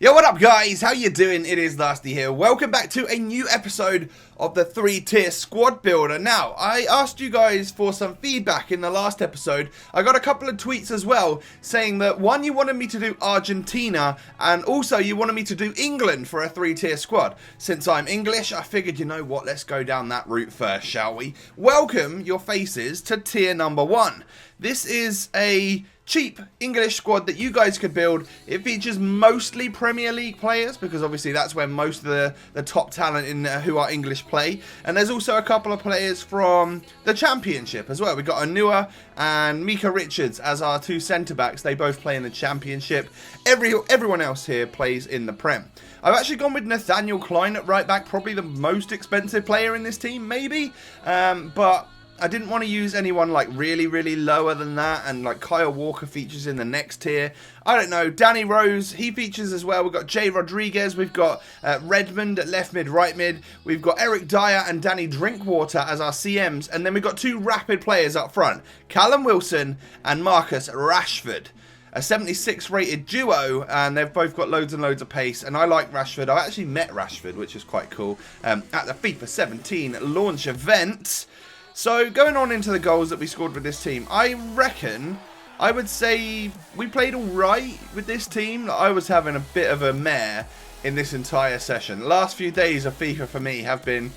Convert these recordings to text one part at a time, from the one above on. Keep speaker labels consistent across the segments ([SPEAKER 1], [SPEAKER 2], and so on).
[SPEAKER 1] Yo, what up guys? How you doing? It is Lasty here. Welcome back to a new episode of the 3-tier squad builder. Now, I asked you guys for some feedback in the last episode. I got a couple of tweets as well saying that one, you wanted me to do Argentina, and also you wanted me to do England for a 3-tier squad. Since I'm English, I figured, you know what, let's go down that route first, shall we? Welcome your faces to tier number 1. This is a cheap English squad that you guys could build. It features mostly Premier League players because obviously that's where most of the top talent in who are English play. And there's also a couple of players from the Championship as well. We've got Anua and Mika Richards as our two centre-backs. They both play in the Championship. Everyone else here plays in the Prem. I've actually gone with Nathaniel Klein at right back, probably the most expensive player in this team, maybe. But I didn't want to use anyone like really lower than that, and like Kyle Walker features in the next tier. I don't know, Danny Rose, he features as well. We've got Jay Rodriguez, we've got Redmond at left mid, right mid. We've got Eric Dyer and Danny Drinkwater as our CMs, and then we've got two rapid players up front, Callum Wilson and Marcus Rashford. A 76 rated duo, and they've both got loads and loads of pace, and I like Rashford. I've actually met Rashford, which is quite cool, at the FIFA 17 launch event. So, going on into the goals that we scored with this team, I reckon, I would say we played alright with this team. I was having a bit of a mare in this entire session. The last few days of FIFA for me have been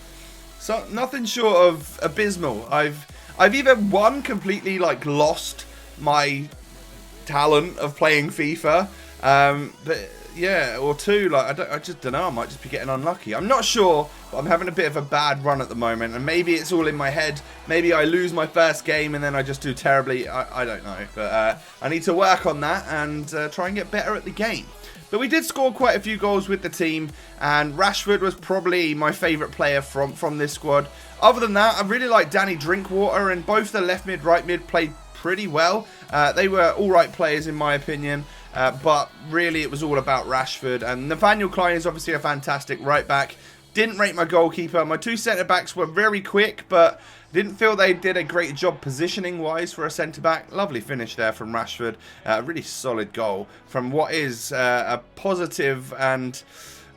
[SPEAKER 1] nothing short of abysmal. I've either one, completely like lost my talent of playing FIFA, but yeah, or two, like I just don't know, I might just be getting unlucky. I'm not sure, but I'm having a bit of a bad run at the moment, and maybe it's all in my head. Maybe I lose my first game and then I just do terribly. I don't know, but I need to work on that and try and get better at the game. But we did score quite a few goals with the team, and Rashford was probably my favourite player from this squad. Other than that, I really like Danny Drinkwater, and both the left mid, right mid played pretty well. They were alright players in my opinion. But really it was all about Rashford, and Nathaniel Klein is obviously a fantastic right back. Didn't rate my goalkeeper. My two centre backs were very quick, but didn't feel they did a great job positioning wise for a centre back. Lovely finish there from Rashford. Really solid goal from what is a positive and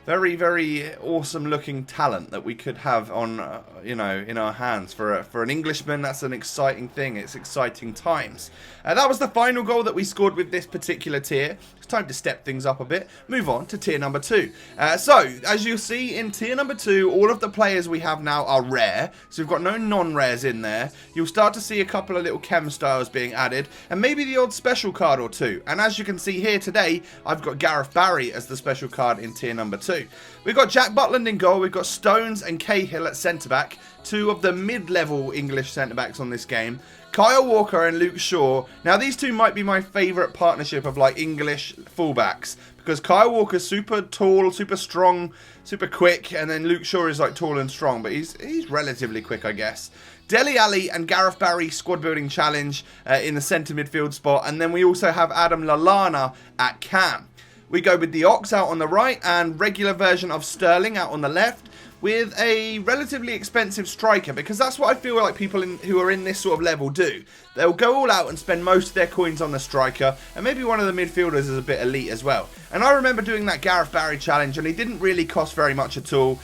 [SPEAKER 1] very awesome looking talent that we could have on you know, in our hands. For an Englishman, that's an exciting thing. It's exciting times. That was the final goal that we scored with this particular tier. It's time to step things up a bit, move on to tier number 2. So as you'll see in tier number 2, all of the players we have now are rare, so we've got no non-rares in there. You'll start to see a couple of little chem styles being added, and maybe the odd special card or two. And as you can see here today, I've got Gareth Barry as the special card in tier number 2. We've got Jack Butland in goal, we've got Stones and Cahill at centre-back, two of the mid-level English centre-backs on this game. Kyle Walker and Luke Shaw. Now these two might be my favourite partnership of like English fullbacks, because Kyle Walker's super tall, super strong, super quick, and then Luke Shaw is like tall and strong, but he's relatively quick, I guess. Dele Alli and Gareth Barry squad building challenge in the centre midfield spot, and then we also have Adam Lallana at cam. We go with the Ox out on the right and regular version of Sterling out on the left, with a relatively expensive striker, because that's what I feel like people who are in this sort of level do. They'll go all out and spend most of their coins on the striker, and maybe one of the midfielders is a bit elite as well. And I remember doing that Gareth Barry challenge, and he didn't really cost very much at all,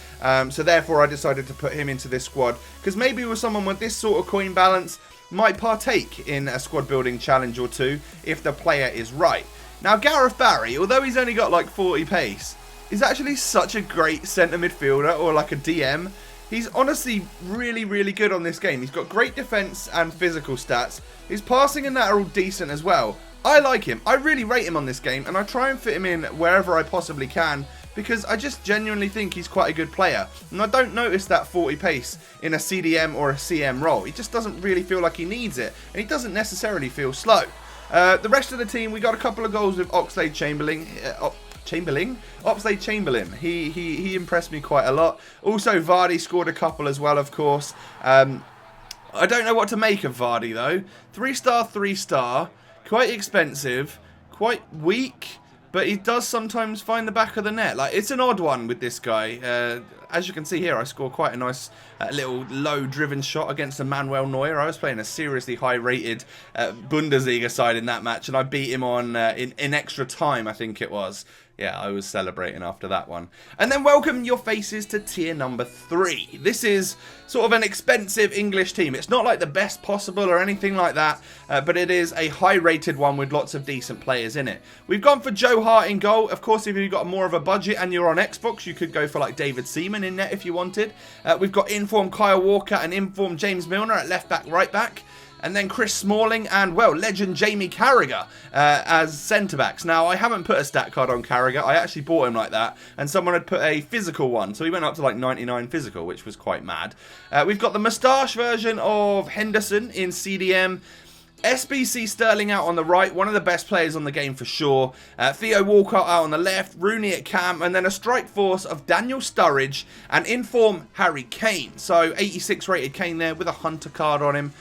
[SPEAKER 1] so therefore I decided to put him into this squad, because maybe with someone with this sort of coin balance might partake in a squad building challenge or two if the player is right. Now Gareth Barry, although he's only got like 40 pace, he's actually such a great centre midfielder, or like a DM. He's honestly really good on this game. He's got great defence and physical stats. His passing and that are all decent as well. I like him. I really rate him on this game, and I try and fit him in wherever I possibly can, because I just genuinely think he's quite a good player. And I don't notice that 40 pace in a CDM or a CM role. He just doesn't really feel like he needs it, and he doesn't necessarily feel slow. The rest of the team, we got a couple of goals with Oxlade-Chamberlain. Oxlade-Chamberlain. He impressed me quite a lot. Also, Vardy scored a couple as well, of course. I don't know what to make of Vardy, though. 3-star, 3-star. Quite expensive. Quite weak. But he does sometimes find the back of the net. Like, it's an odd one with this guy. As you can see here, I scored quite a nice little low-driven shot against Manuel Neuer. I was playing a seriously high-rated Bundesliga side in that match, and I beat him on in extra time, I think it was. yeah, I was celebrating after that one. And then welcome your faces to tier number 3. This is sort of an expensive English team. It's not like the best possible or anything like that, but it is a high-rated one with lots of decent players in it. We've gone for Joe Hart in goal. Of course, if you've got more of a budget and you're on Xbox, you could go for like David Seaman in net if you wanted. We've got informed Kyle Walker and informed James Milner at left back, right back. And then Chris Smalling and, well, legend Jamie Carragher as centre-backs. Now, I haven't put a stat card on Carragher. I actually bought him like that. And someone had put a physical one. So he went up to like 99 physical, which was quite mad. We've got the moustache version of Henderson in CDM. SBC Sterling out on the right, one of the best players on the game for sure. Theo Walcott out on the left, Rooney at cam, and then a strike force of Daniel Sturridge and inform Harry Kane. So 86 rated Kane there with a Hunter card on him.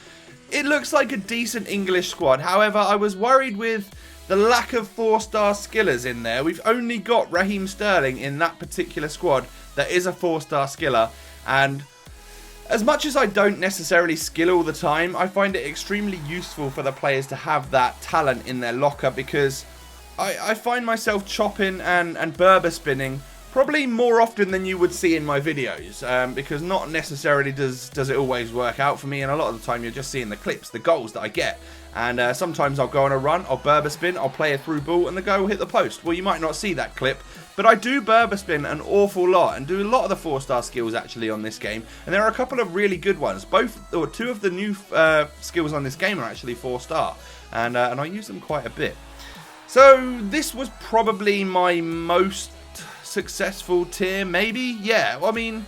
[SPEAKER 1] It looks like a decent English squad. However, I was worried with the lack of 4-star skillers in there. We've only got Raheem Sterling in that particular squad that is a 4-star skiller. And as much as I don't necessarily skill all the time, I find it extremely useful for the players to have that talent in their locker, because I find myself chopping and Berber spinning probably more often than you would see in my videos, because not necessarily does it always work out for me, and a lot of the time you're just seeing the clips, the goals that I get. And sometimes I'll go on a run, I'll Berber spin, I'll play a through ball, and the goal will hit the post. Well, you might not see that clip, but I do Berber spin an awful lot, and do a lot of the 4-star skills actually on this game. And there are a couple of really good ones. Two of the new skills on this game are actually 4-star, and I use them quite a bit. So this was probably my most successful tier, maybe. Yeah, well, I mean,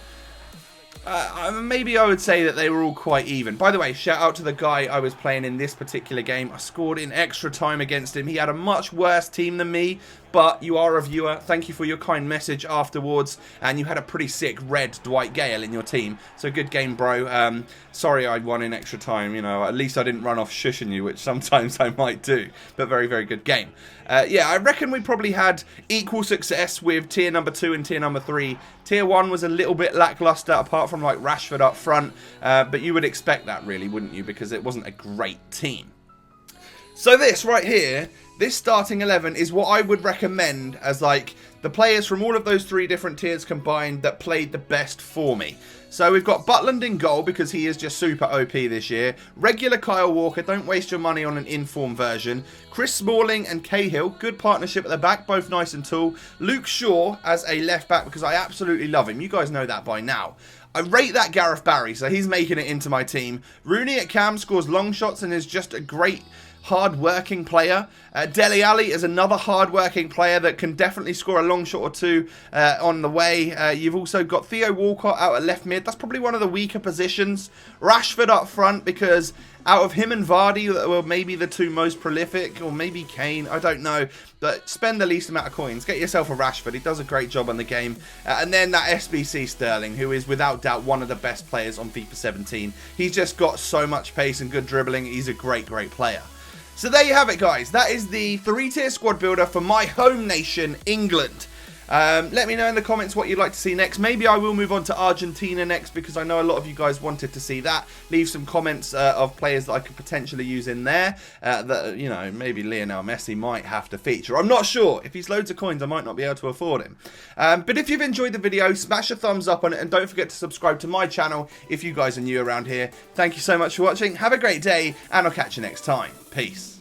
[SPEAKER 1] maybe I would say that they were all quite even. By the way, shout out to the guy I was playing in this particular game. I scored in extra time against him. He had a much worse team than me, but you are a viewer. Thank you for your kind message afterwards, and you had a pretty sick red Dwight Gale in your team. So good game, bro. Sorry I won in extra time. You know, at least I didn't run off shushing you, which sometimes I might do. But very, very good game. Yeah, I reckon we probably had equal success with tier number 2 and tier number 3. Tier 1 was a little bit lackluster, apart from like Rashford up front. But you would expect that, really, wouldn't you? Because it wasn't a great team. So this right here, this starting 11 is what I would recommend as like the players from all of those 3 different tiers combined that played the best for me. So we've got Butland in goal because he is just super OP this year. Regular Kyle Walker, don't waste your money on an inform version. Chris Smalling and Cahill, good partnership at the back, both nice and tall. Luke Shaw as a left back because I absolutely love him. You guys know that by now. I rate that Gareth Barry, so he's making it into my team. Rooney at cam scores long shots and is just a great hard-working player. Dele Alli is another hard-working player that can definitely score a long shot or two on the way. You've also got Theo Walcott out at left mid. That's probably one of the weaker positions. Rashford up front because out of him and Vardy, were maybe the 2 most prolific, or maybe Kane, I don't know. But spend the least amount of coins. Get yourself a Rashford. He does a great job on the game. And then that SBC Sterling, who is without doubt one of the best players on FIFA 17. He's just got so much pace and good dribbling. He's a great, great player. So there you have it, guys. That is the 3-tier squad builder for my home nation, England. Let me know in the comments what you'd like to see next. Maybe I will move on to Argentina next because I know a lot of you guys wanted to see that. Leave some comments of players that I could potentially use in there. That, you know, maybe Lionel Messi might have to feature. I'm not sure. If he's loads of coins, I might not be able to afford him. But if you've enjoyed the video, smash a thumbs up on it and don't forget to subscribe to my channel if you guys are new around here. Thank you so much for watching. Have a great day and I'll catch you next time. Peace.